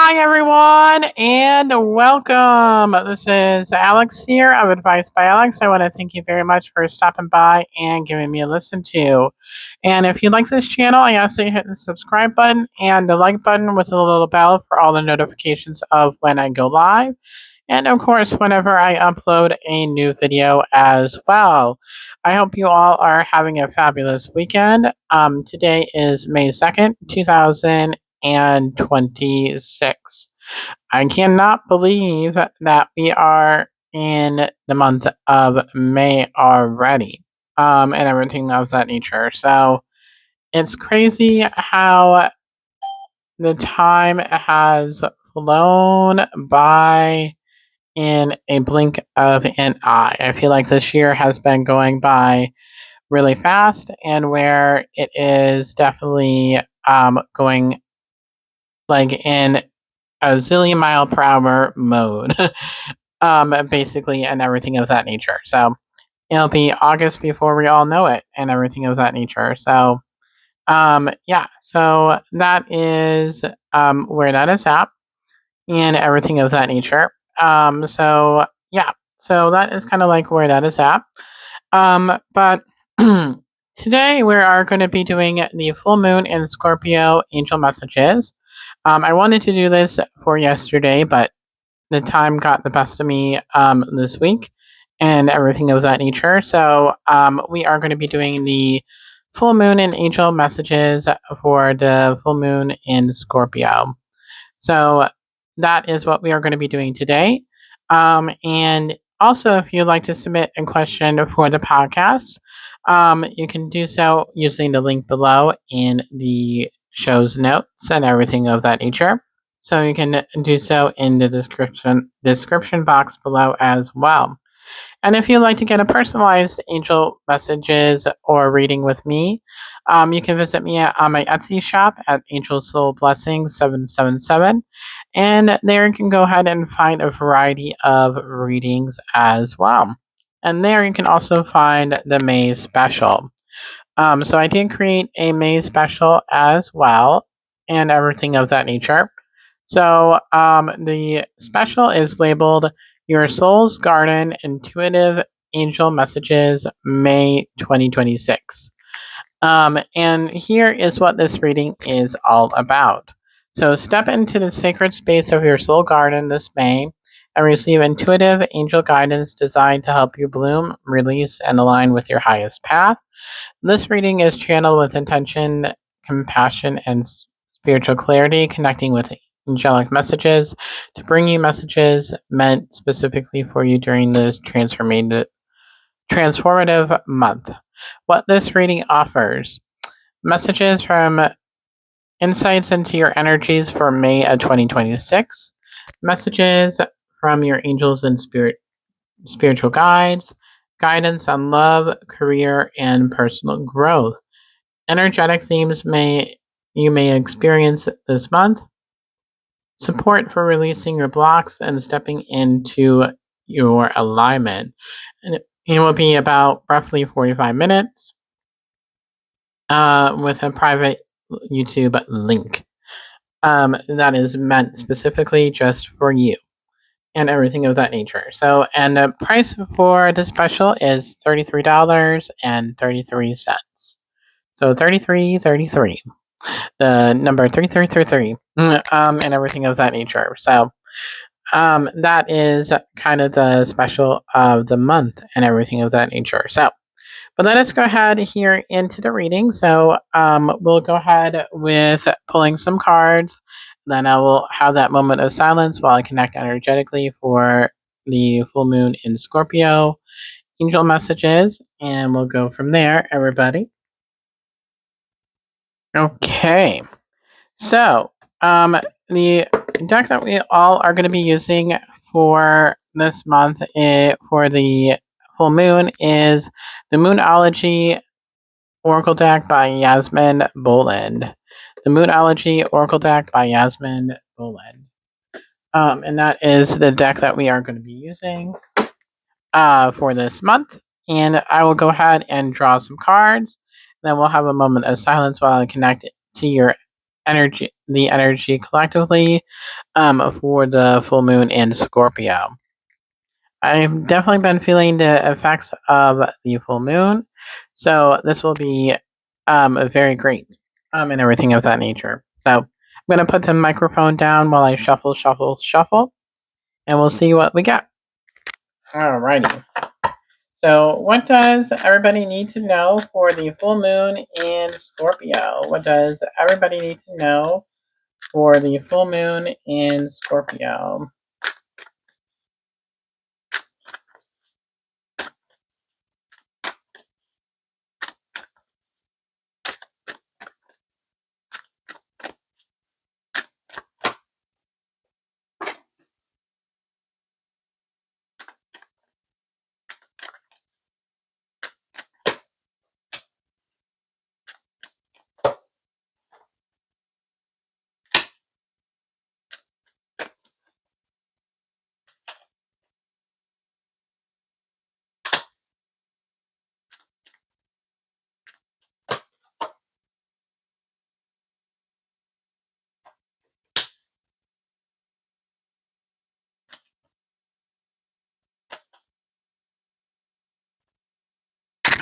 Hi, everyone, and welcome. This is Alex here of Advice by Alex. I want to thank you very much for stopping by and giving me a listen to. And if you like this channel, I ask that you hit the subscribe button and the like button with a little bell for all the notifications of when I go live. And of course, whenever I upload a new video as well. I hope you all are having a fabulous weekend. Today is May 2nd, 2026. I cannot believe that we are in the month of May already, and everything of that nature. So it's crazy how the time has flown by in a blink of an eye. I feel like this year has been going by really fast, and where it is definitely going like in a zillion mile per hour mode, basically, and everything of that nature. So it'll be August before we all know it, and everything of that nature. So yeah, so that is where that is at, and everything of that nature. So yeah, so that is kind of like where that is at. But today we are going to be doing the full moon in Scorpio Angel Messages. I wanted to do this for yesterday, but the time got the best of me this week and everything of that nature. So we are going to be doing the full moon in Angel Messages for the full moon in Scorpio. So that is what we are going to be doing today. And also, if you'd like to submit a question for the podcast, you can do so using the link below in the show's notes and everything of that nature. So you can do so in the description box below as well. And if you'd like to get a personalized angel messages or reading with me, you can visit me on my Etsy shop at Angel Soul Blessing 777. And there you can go ahead and find a variety of readings as well. And there you can also find the May special. So I did create a May special as well and everything of that nature. So the special is labeled Your Soul's Garden Intuitive Angel Messages May 2026. And here is what this reading is all about. So step into the sacred space of your soul garden this May and receive intuitive angel guidance designed to help you bloom, release, and align with your highest path. This reading is channeled with intention, compassion, and spiritual clarity, connecting with angelic messages to bring you messages meant specifically for you during this transformative month. What this reading offers: messages from insights into your energies for May of 2026, messages from your angels and spiritual guides, guidance on love, career, and personal growth. Energetic themes you may experience this month: support for releasing your blocks and stepping into your alignment. And it will be about roughly 45 minutes with a private YouTube link that is meant specifically just for you and everything of that nature. So, and the price for the special is $33.33. So 33.33. The number 3333. And everything of that nature. So that is kind of the special of the month and everything of that nature. So, but let us go ahead here into the reading. So we'll go ahead with pulling some cards. Then I will have that moment of silence while I connect energetically for the full moon in Scorpio angel messages. And we'll go from there, everybody. Okay. So the deck that we all are going to be using for this month for the full moon is the Moonology Oracle deck by Yasmin Boland. The Moonology Oracle deck by Yasmin Boland. And that is the deck that we are going to be using for this month. And I will go ahead and draw some cards. Then we'll have a moment of silence while I connect it to your energy collectively for the full moon in Scorpio. I've definitely been feeling the effects of the full moon, so this will be very great and everything of that nature. So I'm gonna put the microphone down while I shuffle, shuffle, shuffle, and we'll see what we got. Alrighty. So, what does everybody need to know for the full moon in Scorpio? What does everybody need to know for the full moon in Scorpio?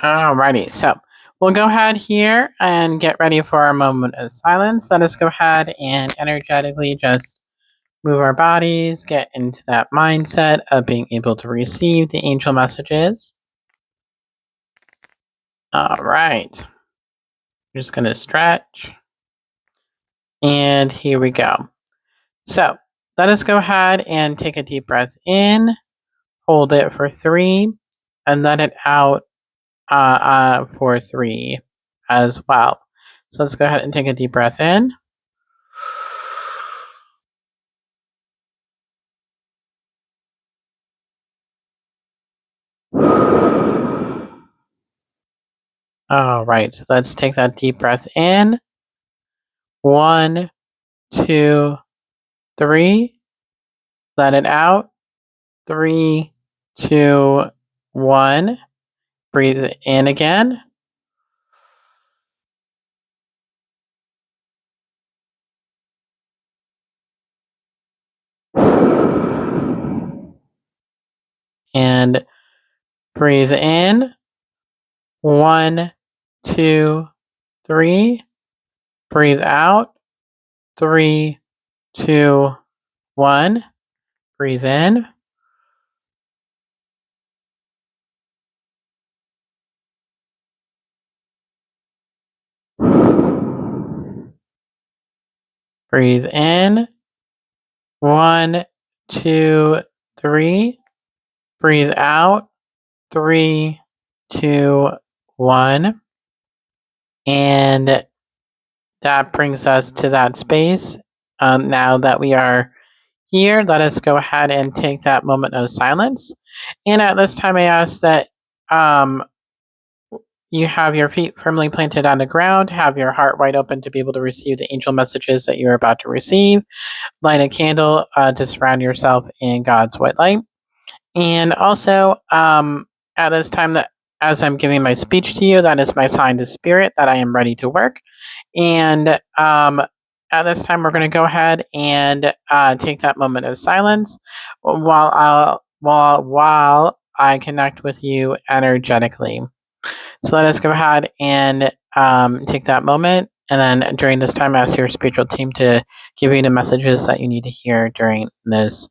Alrighty, so we'll go ahead here and get ready for our moment of silence. Let us go ahead and energetically just move our bodies, get into that mindset of being able to receive the angel messages. All right, just gonna stretch, and here we go. So let us go ahead and take a deep breath in, hold it for 3, and let it out for 3 as well. So let's go ahead and take a deep breath in. All right, so let's take that deep breath in. 1, 2, 3. Let it out. 3, 2, 1. Breathe in again. And breathe in. 1, 2, 3. Breathe out. 3, 2, 1. Breathe in. Breathe in. 1, 2, 3. Breathe out. 3, 2, 1. And that brings us to that space. Now that we are here, let us go ahead and take that moment of silence. And at this time, I ask that you have your feet firmly planted on the ground, have your heart wide open to be able to receive the angel messages that you're about to receive. Light a candle to surround yourself in God's white light. And also, at this time, that as I'm giving my speech to you, that is my sign to spirit that I am ready to work. And at this time, we're going to go ahead and take that moment of silence while I connect with you energetically. So let us go ahead and take that moment. And then during this time, ask your spiritual team to give you the messages that you need to hear during this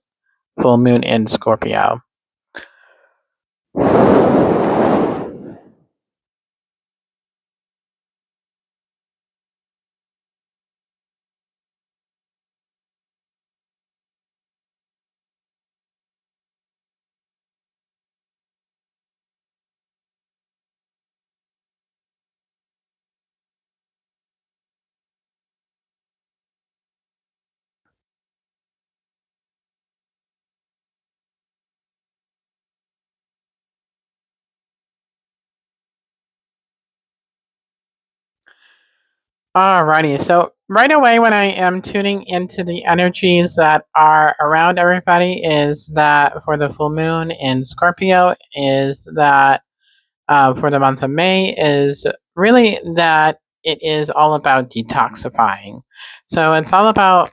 full moon in Scorpio. Alrighty, so right away when I am tuning into the energies that are around everybody is that for the full moon in Scorpio is that for the month of May is really that it is all about detoxifying. So it's all about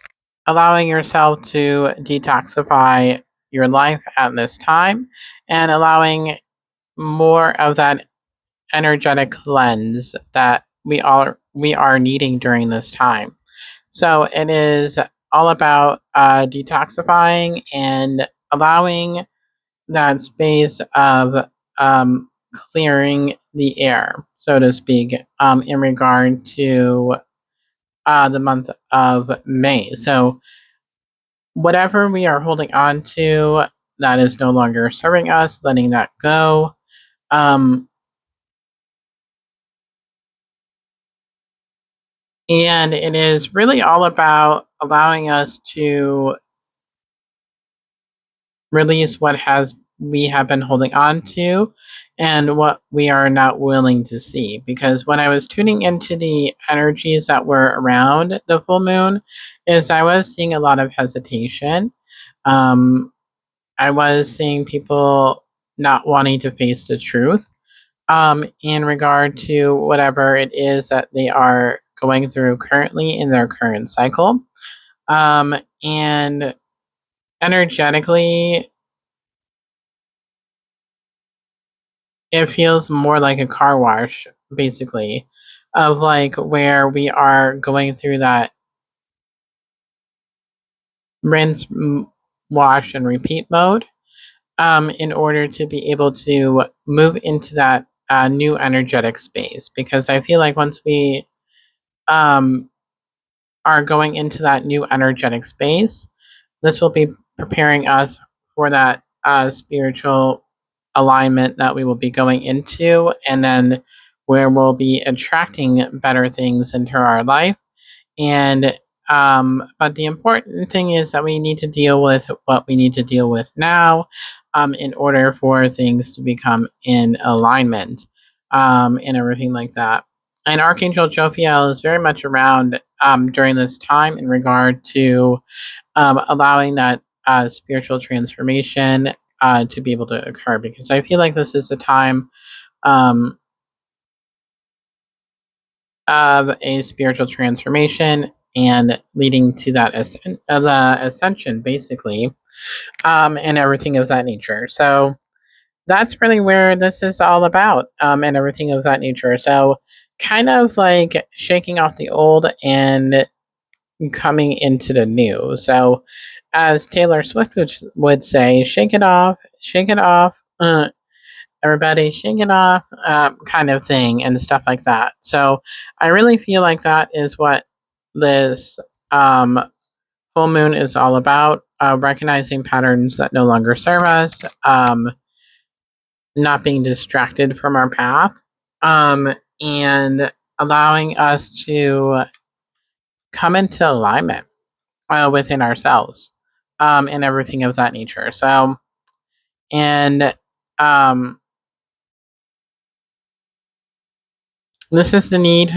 allowing yourself to detoxify your life at this time and allowing more of that energetic cleanse that we are needing during this time. So it is all about detoxifying and allowing that space of clearing the air, so to speak, in regard to the month of May. So whatever we are holding on to that is no longer serving us, letting that go. Um, and it is really all about allowing us to release what has we have been holding on to and what we are not willing to see. Because when I was tuning into the energies that were around the full moon, is I was seeing a lot of hesitation. Um, I was seeing people not wanting to face the truth in regard to whatever it is that they are going through currently in their current cycle. And energetically, it feels more like a car wash, basically, of like where we are going through that rinse, wash, and repeat mode in order to be able to move into that new energetic space. Because I feel like once we um, are going into that new energetic space, this will be preparing us for that spiritual alignment that we will be going into, and then where we'll be attracting better things into our life. And but the important thing is that we need to deal with what we need to deal with now, in order for things to become in alignment, and everything like that. And Archangel Jophiel is very much around during this time in regard to allowing that spiritual transformation to be able to occur, because I feel like this is a time um, of a spiritual transformation and leading to that the ascension, basically, and everything of that nature. So that's really where this is all about, and everything of that nature. So kind of like shaking off the old and coming into the new. So, as Taylor Swift would say, shake it off, everybody, shake it off, kind of thing, and stuff like that. So, I really feel like that is what this um, full moon is all about, recognizing patterns that no longer serve us, not being distracted from our path, and allowing us to come into alignment within ourselves, and everything of that nature. So, and um, this is the need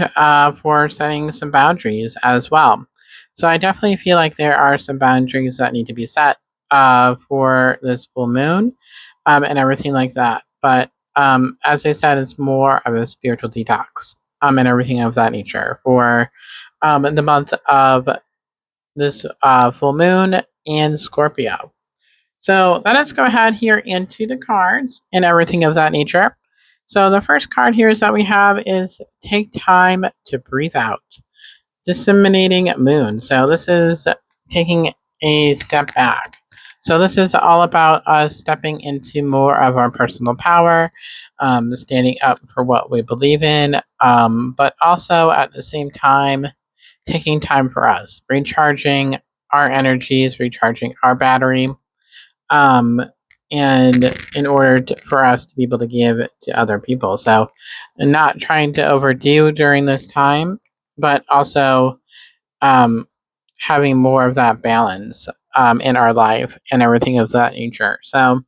for setting some boundaries as well. So, I definitely feel like there are some boundaries that need to be set for this full moon, and everything like that. But as I said, it's more of a spiritual detox, and everything of that nature for the month of this full moon in Scorpio. So let us go ahead here into the cards and everything of that nature. So the first card here is that we have is take time to breathe out. Disseminating moon. So this is taking a step back. So this is all about us stepping into more of our personal power, standing up for what we believe in, but also at the same time taking time for us, recharging our energies, recharging our battery, um, and in order for us to be able to give it to other people. So, not trying to overdo during this time, but also um, having more of that balance in our life and everything of that nature. So,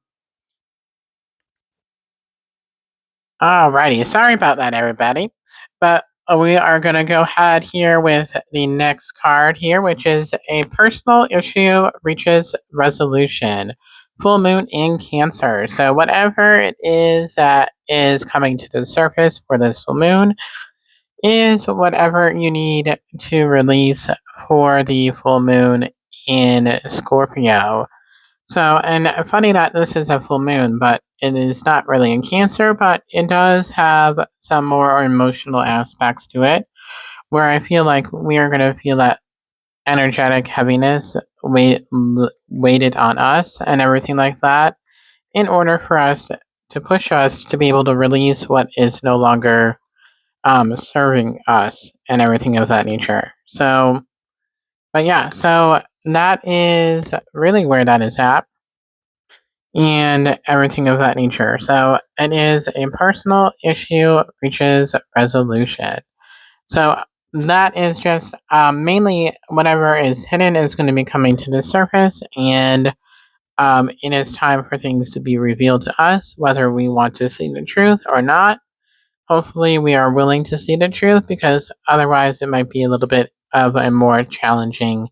alrighty, sorry about that, everybody. But we are going to go ahead here with the next card here, which is a personal issue reaches resolution. Full moon in Cancer. So, whatever it is that is coming to the surface for this full moon is whatever you need to release for the full moon in Scorpio. So, and funny that this is a full moon, but it is not really in Cancer, but it does have some more emotional aspects to it, where I feel like we are going to feel that energetic heaviness weighted on us and everything like that, in order for us to push us to be able to release what is no longer serving us and everything of that nature. So, but yeah, so that is really where that is at and everything of that nature. So it is a personal issue reaches resolution. So that is just mainly whatever is hidden is going to be coming to the surface, and it is time for things to be revealed to us, whether we want to see the truth or not. Hopefully, we are willing to see the truth because otherwise, it might be a little bit of a more challenging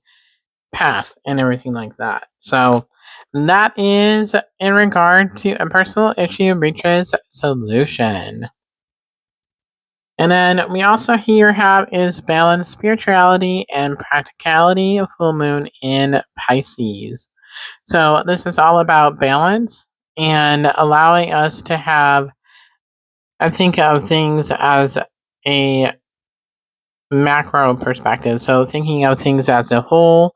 path and everything like that. So, that is in regard to a personal issue reaches solution. And then we also here have is balance spirituality and practicality of full moon in Pisces. So, this is all about balance and allowing us to have, I think of things as a macro perspective. So thinking of things as a whole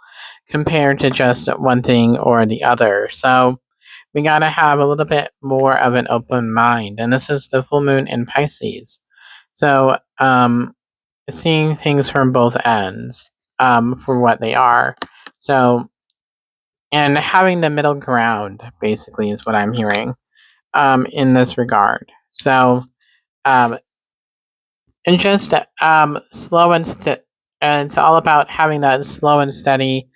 compared to just one thing or the other. So we got to have a little bit more of an open mind. And this is the full moon in Pisces. So seeing things from both ends for what they are. So, and having the middle ground basically is what I'm hearing in this regard. So, um, and just slow and it's all about having that slow and steady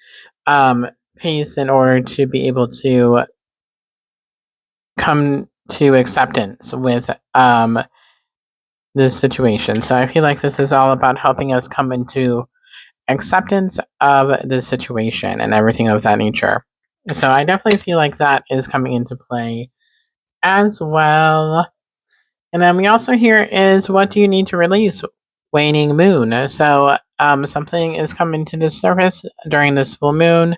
um, pace in order to be able to come to acceptance with this situation. So I feel like this is all about helping us come into acceptance of the situation and everything of that nature. So I definitely feel like that is coming into play as well. And then we also hear is what do you need to release? Waning moon. So something is coming to the surface during this full moon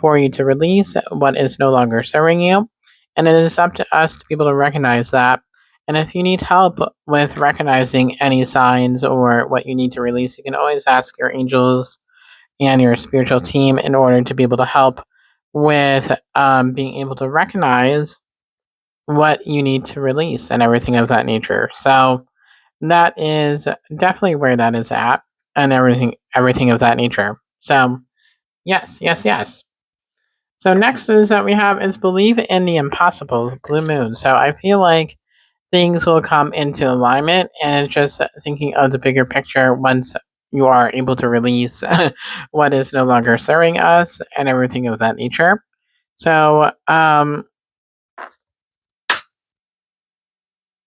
for you to release what is no longer serving you. And it is up to us to be able to recognize that. And if you need help with recognizing any signs or what you need to release, you can always ask your angels and your spiritual team in order to be able to help with being able to recognize what you need to release and everything of that nature. So that is definitely where that is at and everything of that nature. So yes, yes, yes. So next is that we have is believe in the impossible blue moon. So I feel like things will come into alignment and it's just thinking of the bigger picture once you are able to release what is no longer serving us and everything of that nature. So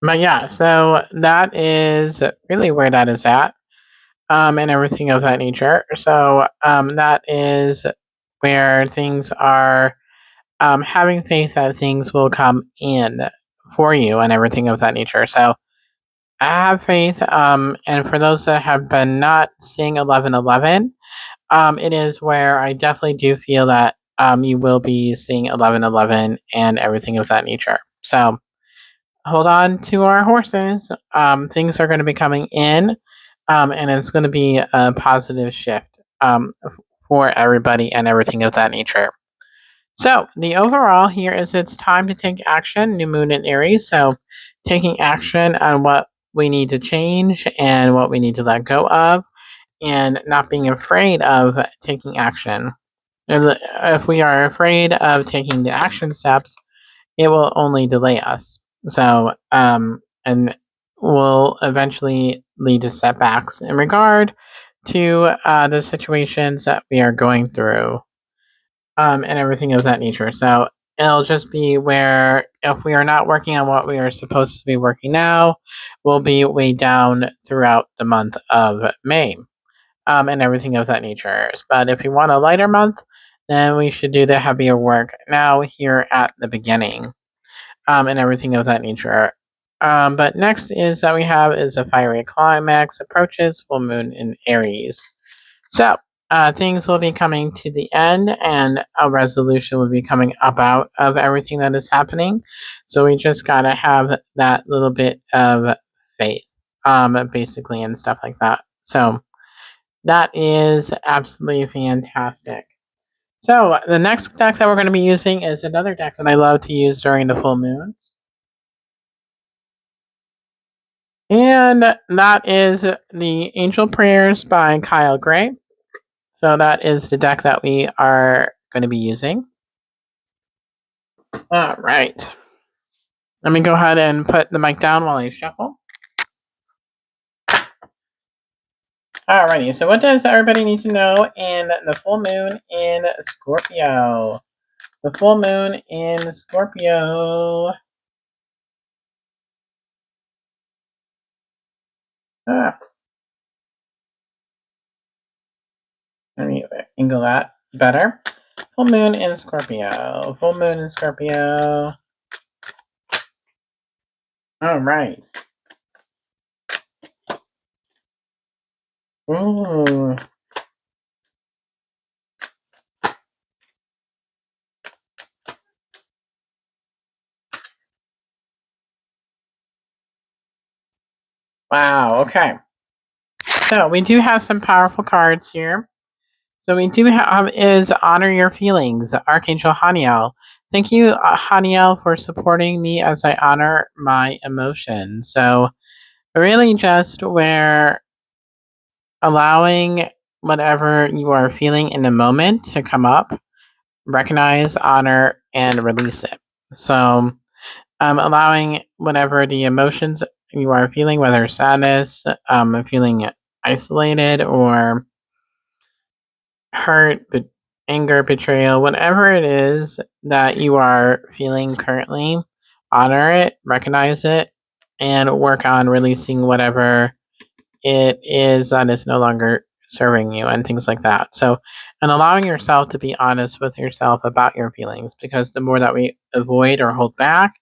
but yeah, so that is really where that is at, and everything of that nature. So that is where things are having faith that things will come in for you and everything of that nature. So I have faith, and for those that have been not seeing 1111, it is where I definitely do feel that you will be seeing 1111 and everything of that nature. So hold on to our horses. Things are going to be coming in, and it's going to be a positive shift for everybody and everything of that nature. So the overall here is it's time to take action. New moon in Aries, so taking action on what we need to change and what we need to let go of, and not being afraid of taking action. If we are afraid of taking the action steps, it will only delay us. So, and will eventually lead to setbacks in regard to the situations that we are going through, and everything of that nature. So, it'll just be where if we are not working on what we are supposed to be working now, we'll be way down throughout the month of May, and everything of that nature. But if you want a lighter month, then we should do the heavier work now here at the beginning, and everything of that nature. But next is that we have is a fiery climax approaches full moon in Aries. So things will be coming to the end, and a resolution will be coming up out of everything that is happening. So we just gotta have that little bit of faith, basically, and stuff like that. So that is absolutely fantastic. So the next deck that we're going to be using is another deck that I love to use during the full moons. And that is the Angel Prayers by Kyle Gray. So that is the deck that we are going to be using. All right. Let me go ahead and put the mic down while I shuffle. Alrighty, so what does everybody need to know in the full moon in Scorpio? The full moon in Scorpio. Let me angle that better. Full moon in Scorpio. Full moon in Scorpio. All right. Ooh. Wow. Okay. So we do have some powerful cards here. So we do have is Honor Your Feelings, Archangel Haniel. Thank you, Haniel, for supporting me as I honor my emotions. So really just where allowing whatever you are feeling in the moment to come up, recognize, honor, and release it. So allowing whatever the emotions you are feeling, whether sadness, feeling isolated, or hurt, anger, betrayal, whatever it is that you are feeling currently, honor it, recognize it, and work on releasing whatever it is that is no longer serving you and things like that. So, and allowing yourself to be honest with yourself about your feelings, because the more that we avoid or hold back,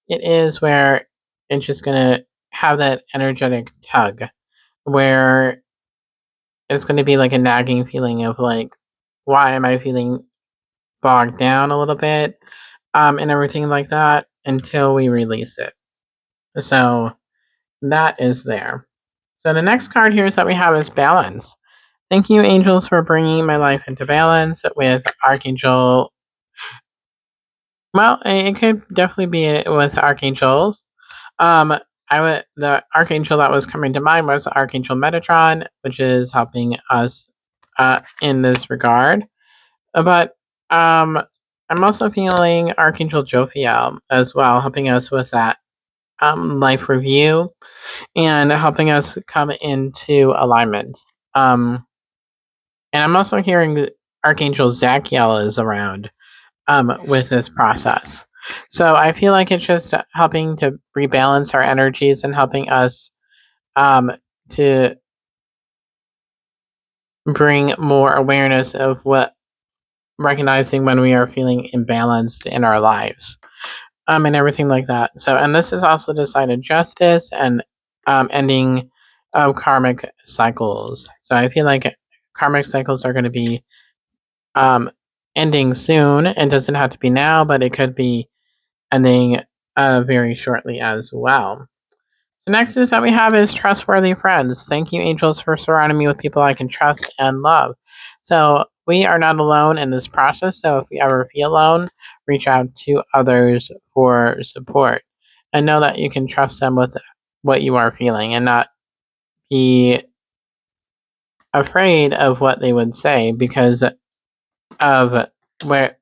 it is where it's just going to have that energetic tug where it's going to be like a nagging feeling of like, why am I feeling bogged down a little bit, and everything like that until we release it. So that is there. So the next card here is that we have is balance. Thank you, angels, for bringing my life into balance with Archangel. Well, it could definitely be with archangels. The archangel that was coming to mind was Archangel Metatron, which is helping us in this regard. But I'm also feeling Archangel Jophiel as well, helping us with that life review and helping us come into alignment. And I'm also hearing that Archangel Zachiel is around with this process. So I feel like it's just helping to rebalance our energies and helping us to bring more awareness of what recognizing when we are feeling imbalanced in our lives, and everything like that. So, and this is also decided justice and ending of karmic cycles. So I feel like karmic cycles are going to be ending soon. It doesn't have to be now, but it could be ending very shortly as well. The next is that we have is trustworthy friends. Thank you, angels, for surrounding me with people I can trust and love. So we are not alone in this process. So if you ever feel alone, reach out to others for support and know that you can trust them with what you are feeling and not be afraid of what they would say because of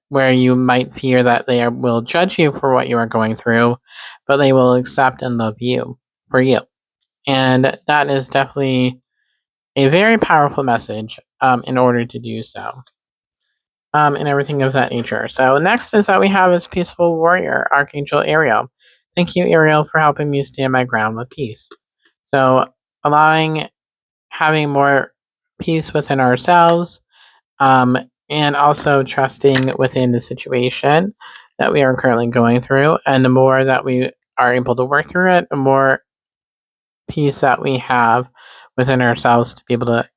where you might fear that they will judge you for what you are going through, but they will accept and love you for you. And that is definitely a very powerful message in order to do so. And everything of that nature. So next is that we have is Peaceful Warrior, Archangel Ariel. Thank you, Ariel, for helping me stand my ground with peace. So having more peace within ourselves, and also trusting within the situation that we are currently going through. And the more that we are able to work through it, the more peace that we have within ourselves to be able to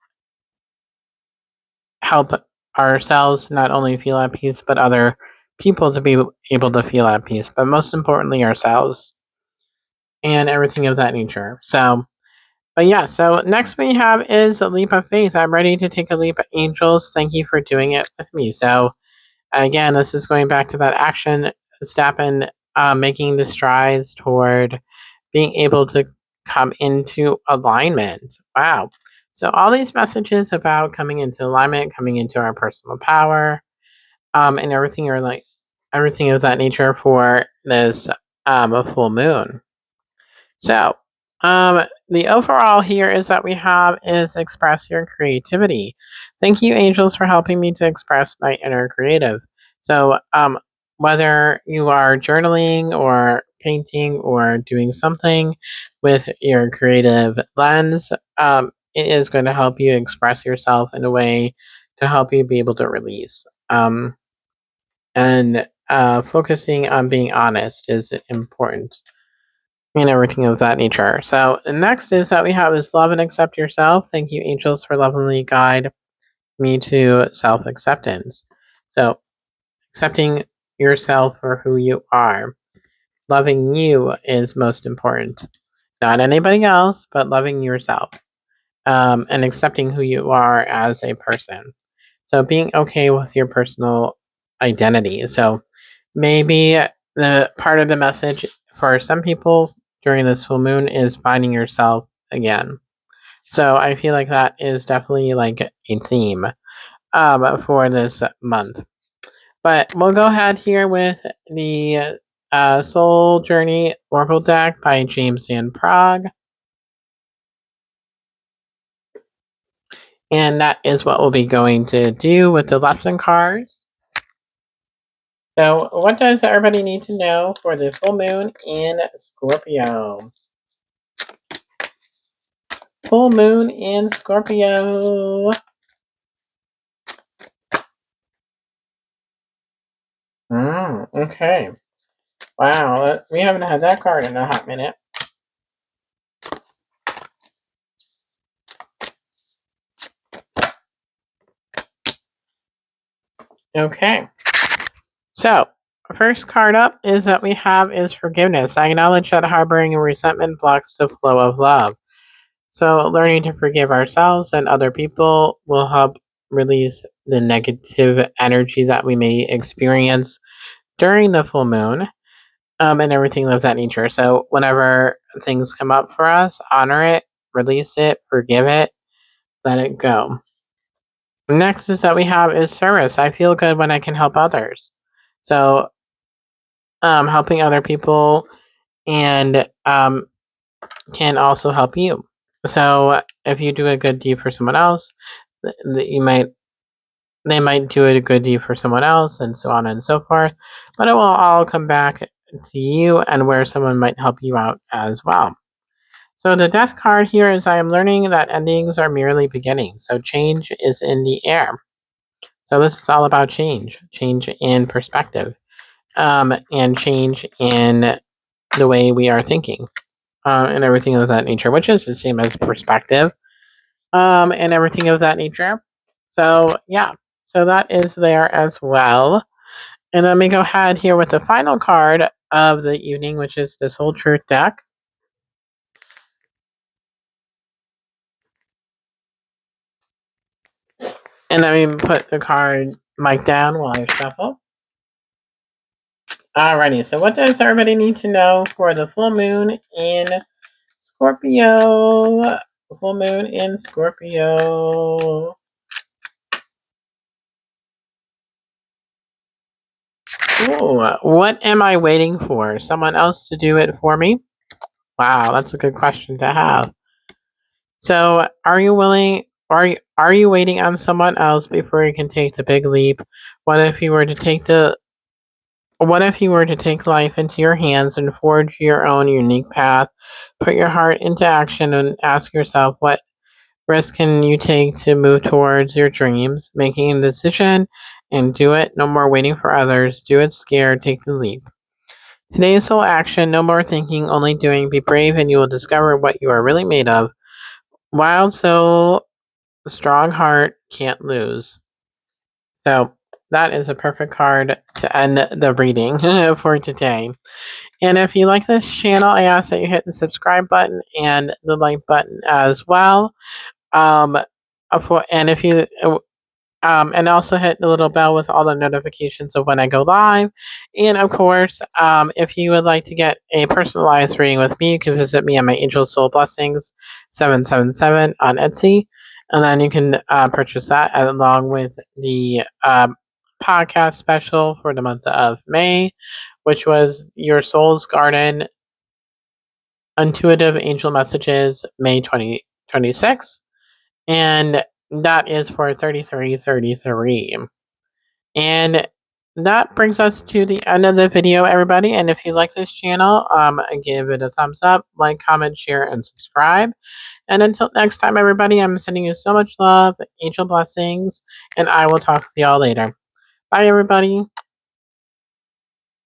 help ourselves not only feel at peace, but other people to be able to feel at peace, but most importantly, ourselves and everything of that nature. So, but yeah, so next we have is a leap of faith. I'm ready to take a leap, angels. Thank you for doing it with me. So, again, this is going back to that action step and making the strides toward being able to come into alignment. Wow. So all these messages about coming into alignment, coming into our personal power, and everything are like everything of that nature for this a full moon. So, the overall here is that we have is express your creativity. Thank you, angels, for helping me to express my inner creative. So, whether you are journaling or painting or doing something with your creative lens, it is going to help you express yourself in a way to help you be able to release. And focusing on being honest is important and everything of that nature. So next is that we have is love and accept yourself. Thank you, angels, for lovingly guide me to self acceptance. So accepting yourself for who you are, loving you is most important. Not anybody else, but loving yourself, and accepting who you are as a person. So being okay with your personal identity. So maybe the part of the message for some people during this full moon is finding yourself again. So I feel like that is definitely like a theme for this month. But we'll go ahead here with the Soul Journey Oracle deck by James Van Prague. And that is what we'll be going to do with the lesson cards. So, what does everybody need to know for the full moon in Scorpio? Full moon in Scorpio. Okay. Wow, we haven't had that card in a hot minute. Okay. So, first card up is that we have is forgiveness. I acknowledge that harboring resentment blocks the flow of love. So, learning to forgive ourselves and other people will help release the negative energy that we may experience during the full moon, and everything of that nature. So, whenever things come up for us, honor it, release it, forgive it, let it go. Next is that we have is service. I feel good when I can help others. So, helping other people and can also help you. So if you do a good deed for someone else, you might they might do a good deed for someone else, and so on and so forth. But it will all come back to you, and where someone might help you out as well. So the death card here is I am learning that endings are merely beginnings. So change is in the air. So this is all about change in perspective, and change in the way we are thinking, and everything of that nature, which is the same as perspective, and everything of that nature. So yeah, so that is there as well. And let me go ahead here with the final card of the evening, which is the Soul Truth deck. And let me put the card mic down while I shuffle. Alrighty, so what does everybody need to know for the full moon in Scorpio? Full moon in Scorpio. Ooh, what am I waiting for? Someone else to do it for me? Wow, that's a good question to have. So, are you willing? Are you waiting on someone else before you can take the big leap? What if you were to take the What if you were to take life into your hands and forge your own unique path? Put your heart into action and ask yourself what risk can you take to move towards your dreams? Making a decision and do it. No more waiting for others. Do it scared. Take the leap. Today's sole action, no more thinking, only doing. Be brave and you will discover what you are really made of. Wild soul, strong heart, can't lose. So that is a perfect card to end the reading for today. And if you like this channel, I ask that you hit the subscribe button and the like button as well. Um, and if you and also hit the little bell with all the notifications of when I go live. And of course, if you would like to get a personalized reading with me, you can visit me on my Angel Soul Blessings 777 on Etsy. And then you can purchase that along with the podcast special for the month of May, which was Your Soul's Garden Intuitive Angel Messages May 2026. And that is for 3333. And that brings us to the end of the video, everybody. And if you like this channel, give it a thumbs up, like, comment, share, and subscribe. And until next time, everybody, I'm sending you so much love, angel blessings, and I will talk to y'all later. Bye, everybody.